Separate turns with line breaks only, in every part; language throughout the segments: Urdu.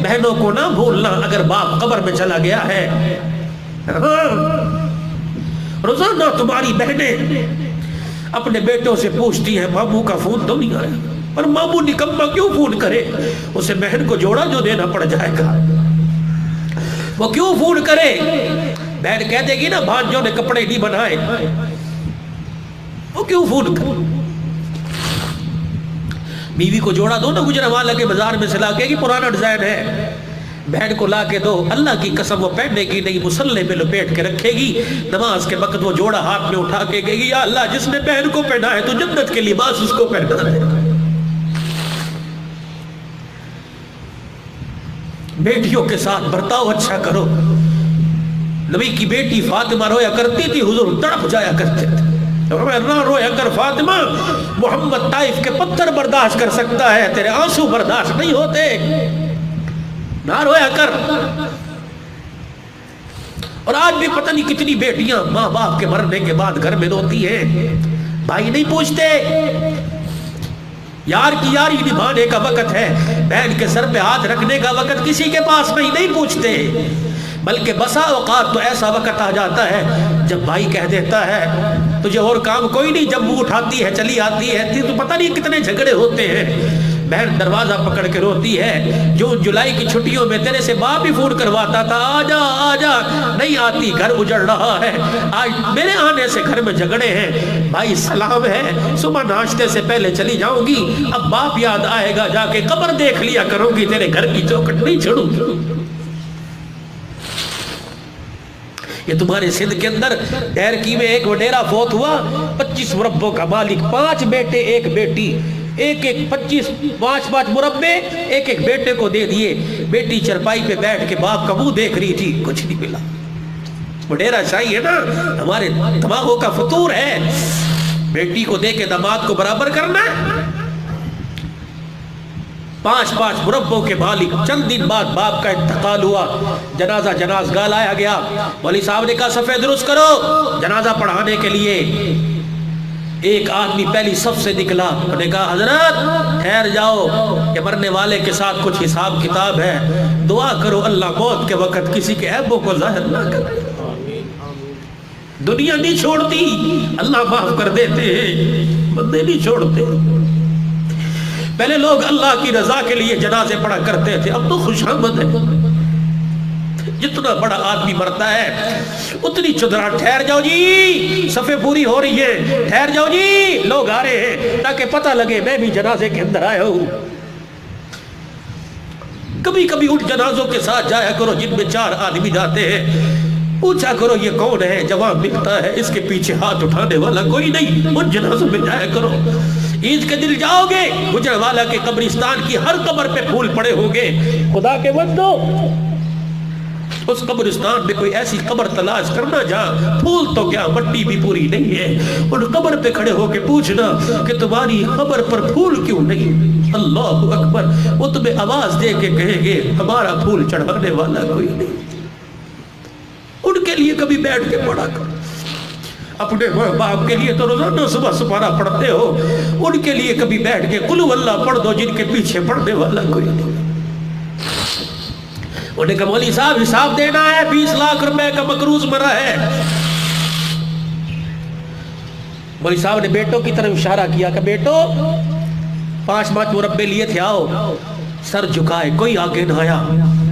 بہنوں کو نہ بھولنا اگر باپ قبر میں چلا گیا ہے. روزانہ تمہاری بہنیں اپنے بیٹوں سے پوچھتی ہیں ماموں کا فون تو نہیں آیا. پر ماموں نکمہ کیوں فون کرے؟ اسے بہن کو جوڑا جو دینا پڑ جائے گا. وہ کیوں فون کرے؟ بہن کہہ دے گی نا بھانجوں نے کپڑے نہیں بنائے. وہ کیوں فون کرے؟ بیوی کو جوڑا دو نا گجرانوالہ کے بازار میں سے لا کے کہ پرانا ڈیزائن ہے. بہن کو لا کے دو، اللہ کی قسم وہ پہننے کی نہیں، مصلے پہ لپیٹ کے رکھے گی. نماز کے وقت وہ جوڑا ہاتھ میں اٹھا کے کہے گی یا اللہ جس نے بہن کو پہنا ہے تو جنت کے لباس اس کو پہنا ہے. بیٹیوں کے ساتھ برتاؤ اچھا کرو. نبی کی بیٹی فاطمہ رویا کرتی تھی، حضور تڑپ جایا کرتے تھے. نہ رویا کر فاطمہ، محمد طائف کے پتھر برداشت کر سکتا ہے، تیرے آنسو برداشت نہیں ہوتے. نہ رویا کر. اور آج بھی پتہ نہیں کتنی بیٹیاں ماں باپ کے مرنے کے بعد گھر میں روتی ہیں. بھائی نہیں پوچھتے. یار کی یاری نبھانے کا وقت ہے، بہن کے سر پہ ہاتھ رکھنے کا وقت کسی کے پاس نہیں پوچھتے. بلکہ بسا اوقات تو ایسا وقت آ جاتا ہے جب بھائی کہہ دیتا ہے تجھے اور کام کوئی نہیں، جب وہ اٹھاتی ہے چلی آتی ہے تو پتہ نہیں کتنے جھگڑے ہوتے ہیں. بہن دروازہ پکڑ کے روتی ہے. جون جولائی کی چھٹیوں میں تیرے سے باپ ہی فون کرواتا تھا آجا آجا، نہیں آتی، گھر اجڑ رہا ہے، آج میرے آنے سے گھر میں جھگڑے ہیں. بھائی سلام ہے، صبح ناشتے سے پہلے چلی جاؤں گی، اب باپ یاد آئے گا، جا کے قبر دیکھ لیا کروں گی، تیرے گھر کی چوکھٹ نہیں چھوڑوں گی. یہ تمہارے سندھ کے اندر ڈیرکی میں ایک وڈیرا فوت ہوا، 25 مربوں کا مالک، 5 بیٹے 1 بیٹی، ایک 5 مربے ایک بیٹے کو دے دیے. بیٹی چرپائی پہ بیٹھ کے باپ کا منہ دیکھ رہی تھی، کچھ نہیں ملا. وڈیرا شاہی ہے نا، ہمارے دماغوں کا فطور ہے. بیٹی کو دے کے داماد کو برابر کرنا ہے. 5 مربوں کے مالک. چند دن بعد باپ کا انتقال ہوا، جنازہ گاہ لایا گیا. مولوی صاحب نے کہا صفے درست کرو جنازہ پڑھانے کے لیے. ایک آدمی پہلی صف سے نکلا، انہوں نے کہا حضرت ٹھہر جاؤ، کہ مرنے والے کے ساتھ کچھ حساب کتاب ہے، دعا کرو اللہ موت کے وقت کسی کے عیبوں کو ظاہر نہ کرے. دنیا نہیں چھوڑتی، اللہ معاف کر دیتے ہیں، بندے نہیں چھوڑتے. پہلے لوگ اللہ کی رضا کے لیے جنازے پڑھا کرتے تھے، اب تو خوش آمد ہے. جتنا بڑا آدمی مرتا ہے اتنی چدرا. ٹھہر جاؤ جی، صفیں پوری ہو رہی ہے، ٹھہر جاؤ جی، لوگ آ رہے ہیں، تاکہ پتہ لگے میں بھی جنازے کے اندر آیا ہوں. کبھی کبھی ان جنازوں کے ساتھ جایا کرو جن میں 4 آدمی جاتے ہیں. پوچھا کرو یہ کون ہے، جواب ملتا ہے اس کے پیچھے ہاتھ اٹھانے والا کوئی نہیں. ان جنازوں میں جایا کرو. عید کے دن جاؤ گے، گجرانوالہ کے قبرستان کی ہر قبر پہ پھول پڑے ہوں گے. خدا کے بندو، اس قبرستان میں کوئی ایسی قبر تلاش کرنا جہاں پھول تو کیا مٹی بھی پوری نہیں ہے. ان قبر پہ کھڑے ہو کے پوچھنا کہ تمہاری قبر پر پھول کیوں نہیں. اللہ اکبر. وہ تمہیں آواز دے کے کہیں گے ہمارا پھول چڑھانے والا کوئی نہیں. ان کے لیے کبھی بیٹھ کے پڑھا کرو. اپنے باپ کے لیے تو روزانہ صبح سپارہ پڑھتے ہو، ان کے لیے کبھی بیٹھ کے قل ہو اللہ پڑھ دو جن کے پیچھے پڑھنے والا کوئی نہیں. انہوں نے کہا مولوی صاحب حساب دینا ہے، 20 لاکھ روپے کا مقروض مرا ہے. مولوی صاحب نے بیٹوں کی طرف اشارہ کیا کہ بیٹو 5 مربے لیے تھے، آؤ. سر جھکائے، کوئی آگے نہ آیا.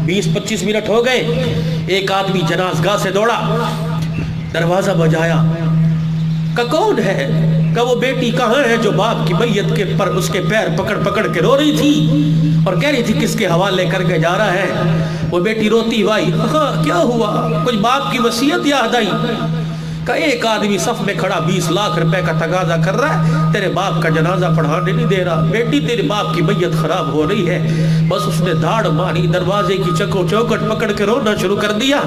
20-25 منٹ ہو گئے. ایک آدمی جنازگاہ سے دوڑا، دروازہ بجایا. کہ کون ہے؟ کہ وہ بیٹی کہاں ہے جو باپ کی میت کے پر اس کے پیر پکڑ پکڑ کے رو رہی تھی اور کہہ رہی تھی کس کے حوالے کر کے جا رہا ہے. وہ بیٹی روتی بھائی کیا ہوا؟ کچھ باپ کی وصیت یاد آئی. کہ ایک آدمی صف میں کھڑا 20 لاکھ روپے کا تقاضا کر رہا ہے، تیرے باپ کا جنازہ پڑھانے نہیں دے رہا. بیٹی تیرے باپ کی میت خراب ہو رہی ہے. بس اس نے دھاڑ ماری، دروازے کی چوکھٹ پکڑ کے رونا شروع کر دیا.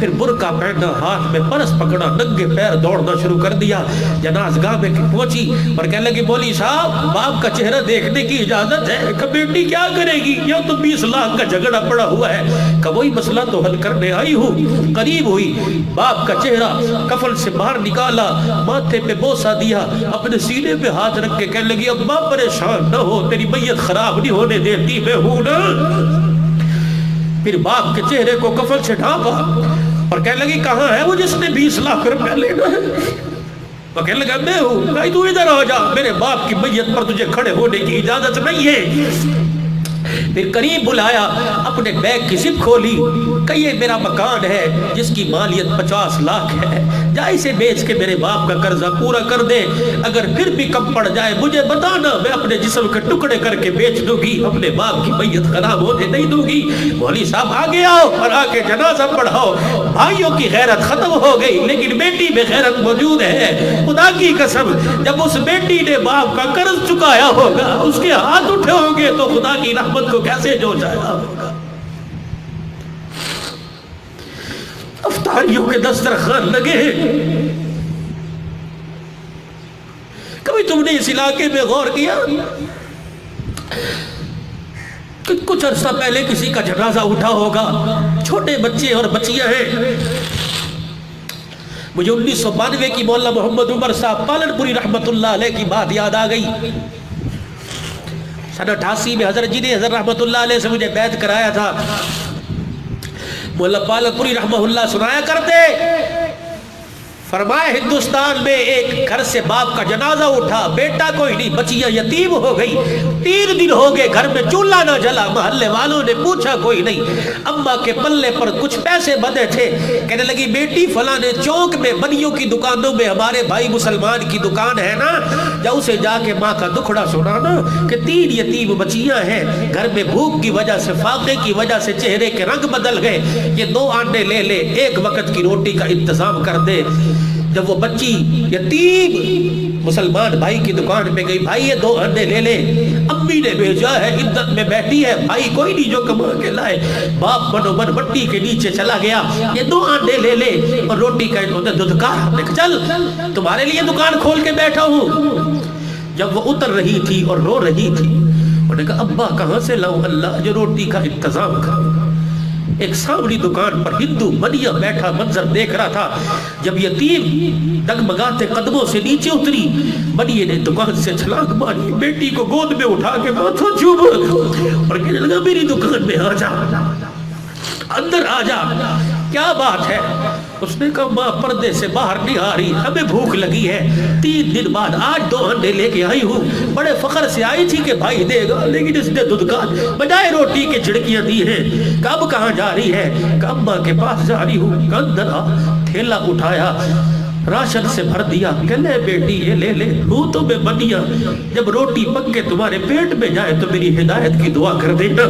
پھر برقع پہنا، ہاتھ میں پرس پکڑا، ننگے پیر دوڑنا شروع کر دیا. جنازگاہ میں پہنچی اور کہنے لگی مولوی صاحب باپ کا چہرہ دیکھنے کی اجازت ہے. کہ بیٹی کیا کرے گی، یا تو 20 لاکھ کا جھگڑا پڑا ہوا ہے. کہ وہی مسئلہ تو حل کرنے آئی ہوں. قریب ہوئی، باپ کا چہرہ کفن سے باہر نکالا، ماتھے پہ بوسہ دیا، اپنے سینے پہ ہاتھ رکھ کے کہنے لگی ابا پریشان نہ ہو، تیری میت خراب نہیں ہونے دیتی، میں ہوں نا. پھر باپ کے چہرے کو کفن سے ڈھانپا اور کہنے لگی کہاں ہے وہ جس نے 20 لاکھ روپے لینا ہے؟ وہ کہنے لگا میں ہوں۔ بھائی تو ادھر آ جا، میرے باپ کی میت پر تجھے کھڑے ہونے کی اجازت نہیں ہے۔ پھر قریب بلایا، اپنے بیگ کی زپ کھولی کہ یہ میرا مکان ہے جس کی مالیت 50 لاکھ ہے، جا اسے بیچ کے میرے باپ کا قرضہ پورا کر دے، اگر پھر بھی کم پڑ جائے مجھے بتانا، میں اپنے جسم کے ٹکڑے کر کے بیچ دوں گی، اپنے باپ کی میت خراب ہونے نہیں دوں گی۔ مولوی صاحب آگے آؤ اور آ کے جنازہ پڑھاؤ۔ بھائیوں کی غیرت ختم ہو گئی لیکن بیٹی میں غیرت موجود ہے۔ خدا کی قسم جب اس بیٹی نے باپ کا قرض چکایا ہوگا، اس کے ہاتھ اٹھے ہوں گے تو خدا کی رحمت کو کیسے جو جایا ہوگا۔ افطاریوں کے دسترخوان لگے۔ کبھی تم نے اس علاقے میں غور کیا کہ کچھ عرصہ پہلے کسی کا جنازہ اٹھا ہوگا، چھوٹے بچے اور بچیاں ہیں۔ مجھے 1992 کی مولانا محمد عمر صاحب پالن پوری رحمت اللہ علیہ کی بات یاد آ گئی۔ سن 88 میں حضرت جی نے حضرت رحمت اللہ علیہ سے مجھے بیعت کرایا تھا۔ مولانا پالن پوری رحمہ اللہ سنایا کرتے، فرمایا ہندوستان میں ایک گھر سے باپ کا جنازہ اٹھا، بیٹا کوئی نہیں، بچیاں یتیم ہو گئی، 3 دن ہو گئے گھر میں چولہا نہ جلا، محلے والوں نے پوچھا کوئی نہیں، اماں کے پلے پر کچھ پیسے بندھے تھے، کہنے لگی بیٹی فلاں چوک میں بنیوں کی دکانوں میں ہمارے بھائی مسلمان کی دکان ہے نا، جا اسے جا کے ماں کا دکھڑا سنانا کہ 3 یتیم بچیاں ہیں، گھر میں بھوک کی وجہ سے، فاقے کی وجہ سے چہرے کے رنگ بدل گئے، یہ 2 انڈے لے لے، 1 وقت کی روٹی کا انتظام کر دے۔ جب وہ بچی یتیم مسلمان بھائی کی دکان پہ گئی، بھائی یہ 2 انڈے لے لے، امی نے بھیجا ہے، عدت میں بیٹھی ہے، بھائی کوئی نہیں جو کما کے لائے، باپ منو من مٹی کے نیچے چلا گیا، یہ 2 انڈے لے لے اور روٹی کا دودھکار، چل تمہارے لیے دکان کھول کے بیٹھا ہوں۔ جب وہ اتر رہی تھی اور رو رہی تھی، انہوں نے کہا ابا کہاں سے لاؤں اللہ جو روٹی کا انتظام کروں۔ ایک سامنے دکان پر ہندو بنیا بیٹھا منظر دیکھ رہا تھا، جب یتیم ڈگمگاتے قدموں سے نیچے اتری، بنیے نے دکان سے چھلانگ ماری، بیٹی کو گود میں اٹھا کے ماتھا چوما اور کہنے لگا میری دکان میں آ جا، اندر آ جا، کیا بات ہے؟ اس نے کہا ماں پردے سے باہر نہیں آ رہی، ہمیں بھوک لگی ہے، 3 دن بعد آج 2 انڈے لے کے آئی ہوں، بڑے فخر سے آئی تھی کہ بھائی دے گا، لیکن اس نے دودھکار بجائے روٹی کے جھڑکیاں دی ہیں۔ کب کہاں جا رہی ہے؟ کہ اماں کے پاس جا رہی ہوں۔ اندر آ، تھیلا اٹھایا، راشن سے بھر دیا، کہ لے بیٹی یہ لے لے، ہوں تو میں بنیا، جب روٹی پک کے تمہارے پیٹ میں جائے تو میری ہدایت کی دعا کر دینا۔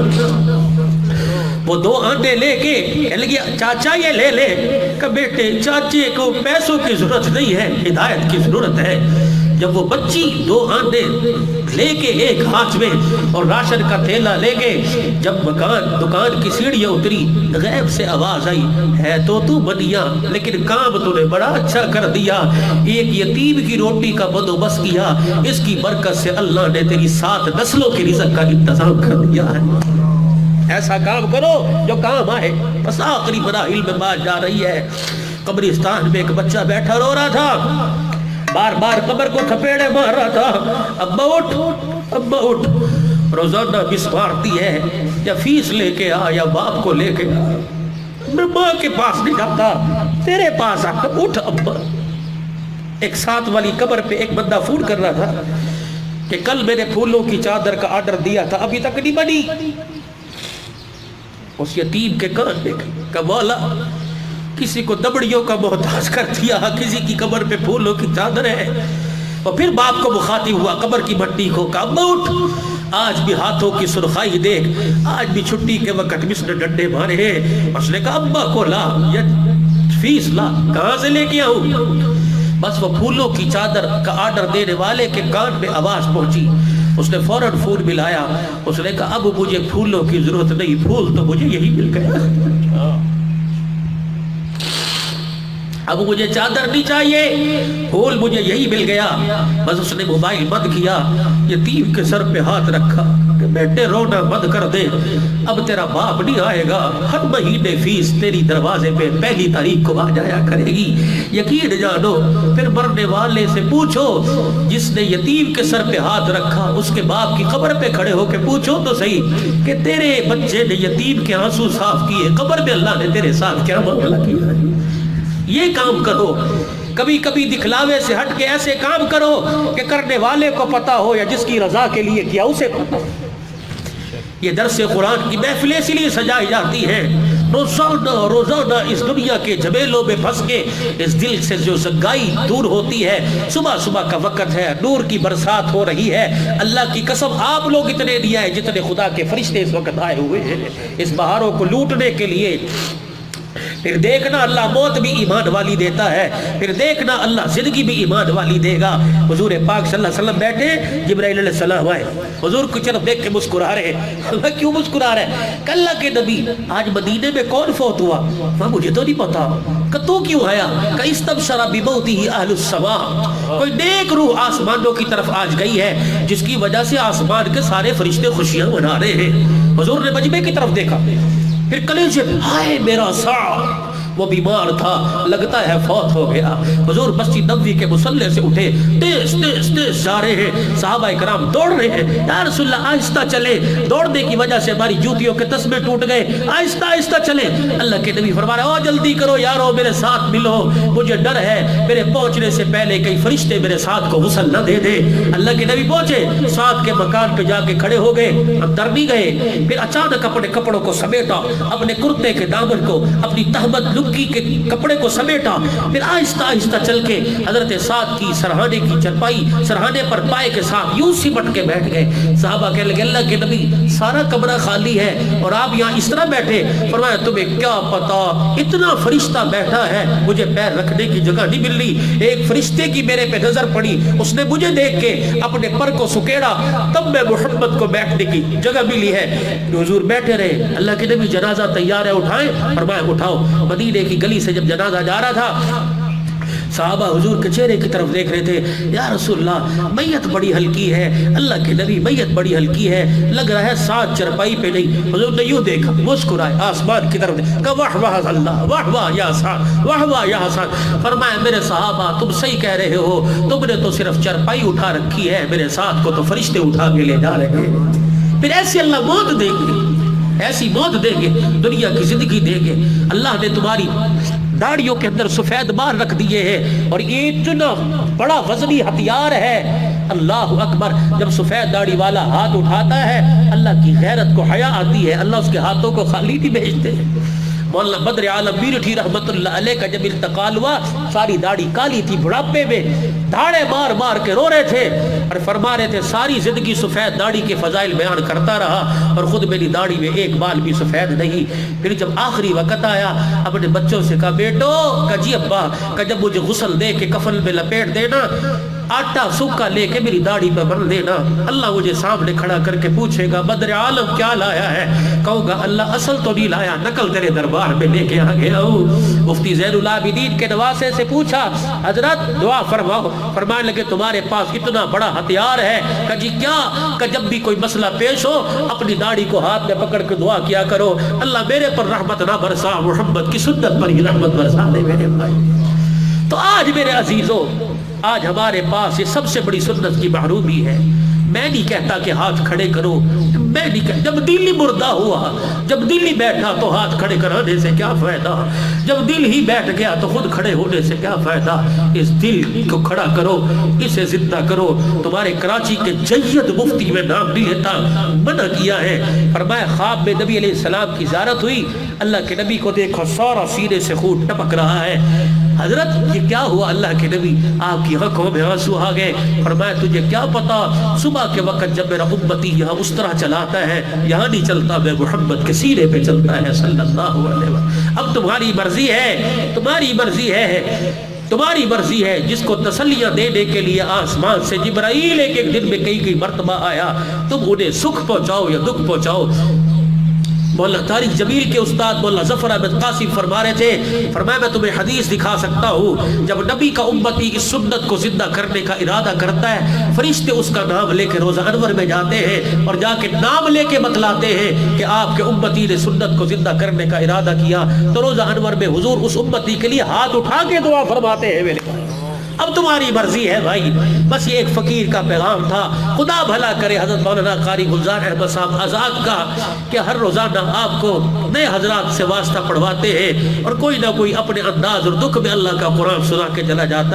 وہ 2 انڈے لے کے کہنے لگی چاچا یہ لے لے، کہ بیٹے چاچے کو پیسوں کی ضرورت نہیں ہے، ہدایت کی ضرورت ہے۔ جب وہ بچی 2 انڈے لے کے ایک ہاتھ میں اور راشن کا تھیلا لے کے جب دکان کی سیڑھیاں اتری، غیب سے آواز آئی، ہے تو بنیا لیکن کام تو نے بڑا اچھا کر دیا، ایک یتیم کی روٹی کا بندوبست کیا، اس کی برکت سے اللہ نے تیری 7 نسلوں کی رزق کا انتظام کر دیا ہے۔ ایسا کام کرو جو کام آئے۔ بس آخری مراحل میں بات جا رہی ہے۔ قبرستان میں ایک بچہ بیٹھا رو رہا تھا، بار بار قبر کو تھپیڑے مار رہا تھا، ابا اٹھ ابا اٹھ، روزانہ مس مارتی ہے، یا فیس لے کے آ یا باپ کو لے کے آ، میں ماں کے پاس نہیں جاتا، تیرے پاس آتا، اٹھ ابا۔ ایک 7 والی قبر پہ ایک بندہ فون کر رہا تھا کہ کل میں نے پھولوں کی چادر کا آرڈر دیا تھا، ابھی تک نہیں بنی۔ اس یتیم کے کان میں کہ مولا کسی کو دبڑیوں کا محتاج کر دیا، کسی کی قبر پہ پھولوں کی چادر ہے۔ اور پھر باپ کو مخاطب ہوا قبر کی مٹی کو، کہ ابا اٹھ، آج بھی ہاتھوں کی سرخائی دیکھ، آج بھی چھٹی کے وقت مس نے ڈنڈے مارے ہیں۔ اس نے کہا ابا کو لا، یا فیس لا، کہاں سے لے کے آؤں؟ بس وہ پھولوں کی چادر کا آرڈر دینے والے کے کان میں آواز پہنچی، اس نے فوراً فون ملایا، اس نے کہا اب مجھے پھولوں کی ضرورت نہیں، پھول تو مجھے یہی مل گیا، اب مجھے چادر نہیں چاہیے، پھول مجھے یہی مل گیا۔ بس اس نے موبائل بند کیا، یتیم کے سر پہ ہاتھ رکھا کہ کہ بیٹے رونا بند کر دے، اب تیرا باپ نہیں آئے گا، ہر مہینے فیس تیری دروازے پہ پہلی تاریخ کو آ جایا کرے گی۔ یقین جانو، پھر مرنے والے سے پوچھو، جس نے یتیم کے سر پہ ہاتھ رکھا اس کے باپ کی قبر پہ کھڑے ہو کے پوچھو تو صحیح کہ تیرے بچے نے یتیم کے آنسو صاف کیے، قبر میں اللہ نے تیرے ساتھ کیا معاملہ کیا ہے؟ یہ کام کرو، کبھی کبھی دکھلاوے سے ہٹ کے ایسے کام کرو کہ کرنے والے کو پتا ہو یا جس کی رضا کے لیے کیا اسے پتا ہو۔ یہ درس قرآن کی محفلیں اسی لیے سجائی جاتی ہیں، روزانہ اس دنیا کے جھمیلوں میں پھنس کے اس دل سے جو سنگائی دور ہوتی ہے۔ صبح صبح کا وقت ہے، نور کی برسات ہو رہی ہے، اللہ کی قسم آپ لوگ اتنے نہیں آئے جتنے خدا کے فرشتے اس وقت آئے ہوئے ہیں اس بہاروں کو لوٹنے کے لیے۔ پھر دیکھنا اللہ موت بھی ایمان والی دیتا ہے، پھر دیکھنا اللہ زندگی بھی ایمان والی دے گا۔ حضور پاک صلی اللہ علیہ وسلم بیٹھے، جبرائیل علیہ السلام آئے، حضور کی طرف دیکھ کے مسکرا رہے ہیں۔ کیوں مسکرا رہے ہیں؟ کہ اللہ کے نبی آج مدینے میں کون فوت ہوا؟ مجھے تو نہیں پتا۔ کہ تو کیوں آیا؟ کہ استبشر بموتہ اہل السماء، کوئی نیک روح آسمانوں کی طرف آج گئی ہے جس کی وجہ سے آسمان کے سارے فرشتے خوشیاں منا رہے ہیں۔ حضور نے مجمع کی طرف دیکھا، پھر کلیجے ہائے میرا سعد، وہ بیمار تھا، لگتا ہے فوت ہو گیا۔ حضور مسجد نبوی کے مصلی سے اٹھے، تیز تیز تیز جا رہے ہیں، صحابہ کرام دوڑ رہے ہیں، یا رسول اللہ آہستہ چلے، دوڑنے کی وجہ سے ہماری جوتیوں کے تسمے ٹوٹ گئے، آہستہ آہستہ چلے۔ اللہ کے نبی فرما رہے او جلدی کرو یارو، میرے ساتھ ملو، مجھے ڈر ہے میرے پہنچنے سے پہلے کئی فرشتے میرے ساتھ کو غسل نہ دے دے۔ اللہ کے نبی پہنچے، ساتھ کے مکان پہ جا کے کھڑے ہو گئے، اندر نہیں گئے، پھر اچانک اپنے کپڑوں کو سمیٹا، اپنے کرتے کے دامن کو، اپنی تہمت لکی کے کپڑے کو سمیٹا، پھر آہستہ آہستہ چل کے حضرت سعد کی سرہانے کی چرپائی، سرہانے پر پائے کے ساتھ یوں سمٹ کے بیٹھ گئے۔ صحابہ کہنے لگے اللہ کے نبی سارا کمرہ خالی ہے اور آپ یہاں اس طرح بیٹھے؟ فرمایا تمہیں کیا پتا، اتنا فرشتہ بیٹھا ہے، مجھے پیر رکھنے کی جگہ نہیں مل رہی، ایک فرشتے کی میرے پہ نظر پڑی، اس نے مجھے دیکھ کے اپنے پر کو سکیڑا، تب میں محمد کو بیٹھنے کی جگہ ملی ہے۔ حضور بیٹھے رہے، اللہ کے نبی جنازہ تیار ہے اٹھائیں؟ فرمایا اٹھاؤ۔ مدینے کی گلی سے جب جنازہ جا رہا تھا، صحابہ حضور کے چہرے کی طرف دیکھ رہے تھے، یا رسول اللہ میت بڑی ہلکی ہے، اللہ کے نبی میت بڑی ہلکی ہے، لگ رہا ہے ساتھ چرپائی پہ نہیں۔ حضور نے یوں دیکھا، مسکرائے، آسمان کی طرف دیکھا، واہ واہ اللہ، واہ واہ یا سعد، واہ واہ یا حسن۔ فرمایا میرے صحابہ تم صحیح کہہ رہے ہو، تم نے تو صرف چرپائی اٹھا رکھی ہے، میرے ساتھ کو تو فرشتے اٹھا کے لے جا رہے ہیں۔ پھر ایسی اللہ موت دیں گے، ایسی موت دیں گے، دنیا کی زندگی دیں گے۔ اللہ نے تمہاری داڑیوں کے اندر سفید بال رکھ دیے ہیں اور یہ اتنا بڑا وزنی ہتھیار ہے، اللہ اکبر۔ جب سفید داڑھی والا ہاتھ اٹھاتا ہے اللہ کی غیرت کو حیا آتی ہے، اللہ اس کے ہاتھوں کو خالی نہیں بھیجتے۔ مولانا بدر عالم میرٹھی رحمت اللہ علیہ کا جب انتقال ہوا، ساری داڑھی کالی تھی، بڑھاپے میں دھاڑے مار مار کے رو رہے تھے اور فرما رہے تھے ساری زندگی سفید داڑھی کے فضائل بیان کرتا رہا اور خود میری داڑھی میں ایک بال بھی سفید نہیں۔ پھر جب آخری وقت آیا، اپنے بچوں سے کہا بیٹو، کہ جی ابا، کہ جب مجھے غسل دے کے کفن میں لپیٹ دینا، آٹا سوکھا لے کے میری داڑھی پہ بن دینا، اللہ مجھے سامنے کھڑا کر کے پوچھے گا بدر عالم کیا لایا ہے؟ کہوں گا اللہ اصل تو نہیں لایا، نقل تیرے دربار میں لے کے آ گیا ہوں۔ مفتی زین العابدین کے نواسے سے پوچھا حضرت دعا فرماؤ، فرمانے لگے تمہارے پاس اتنا بڑا ہتھیار ہے، کہ جی کیا؟ کہ جب بھی کوئی مسئلہ پیش ہو اپنی داڑھی کو ہاتھ میں پکڑ کے دعا کیا کرو، اللہ میرے پر رحمت نہ برسا، محمد کی سنت پر ہی رحمت برسا دے میرے بھائی۔ تو آج میرے عزیزوں، آج ہمارے پاس یہ سب سے بڑی سنت کی محرومی ہے۔ میں نہیں کہتا کہ ہاتھ کھڑے کرو، میں نہیں کہتا، جب دل ہی مردہ ہوا، جب دل ہی بیٹھا تو ہاتھ کھڑے کرانے سے کیا فائدہ؟ جب دل ہی بیٹھ گیا تو خود کھڑے ہونے سے کیا فائدہ؟ اس دل کو کھڑا کرو، اسے زندہ کرو۔ تمہارے کراچی کے جید مفتی میں نام نہیں لیتا، منع کیا ہے، فرمایا خواب میں نبی علیہ السلام کی زیارت ہوئی، اللہ کے نبی کو دیکھو سارا سینے سے خون ٹپک رہا ہے۔ حضرت یہ کیا ہوا؟ اللہ کے نبی آپ کی آنکھوں میں آنسو آ گئے، فرمایا تجھے کیا پتا، صبح کے وقت جب میرا امتی یہاں اس طرح چلاتا ہے، یہاں نہیں چلتا، میں محمد کے سینے پہ چلتا ہے صلی اللہ علیہ وسلم۔ اب تمہاری مرضی ہے، تمہاری مرضی ہے، تمہاری مرضی ہے۔ جس کو تسلیاں دینے کے لیے آسمان سے جبرائیل ایک دن میں کئی مرتبہ آیا، تم انہیں سکھ پہنچاؤ یا دکھ پہنچاؤ۔ مولا تاریخ جمیل کے استاد مولا ظفر احمد قاسم فرما رہے تھے، فرمایا میں تمہیں حدیث دکھا سکتا ہوں، جب نبی کا امتی اس سنت کو زندہ کرنے کا ارادہ کرتا ہے، فرشتے اس کا نام لے کے روزہ انور میں جاتے ہیں اور جا کے نام لے کے بتلاتے ہیں کہ آپ کے امتی نے سنت کو زندہ کرنے کا ارادہ کیا، تو روزہ انور میں حضور اس امتی کے لیے ہاتھ اٹھا کے دعا فرماتے ہیں میرے بھائی۔ اب تمہاری مرضی ہے بھائی، بس یہ ایک فقیر کا پیغام تھا۔ خدا بھلا کرے حضرت مولانا قاری گلزار احمد صاحب آزاد کا کہ ہر روزانہ آپ کو نئے حضرات سے واسطہ پڑھواتے ہیں اور کوئی نہ کوئی اپنے انداز اور دکھ میں اللہ کا قرآن سنا کے چلا جاتا ہے۔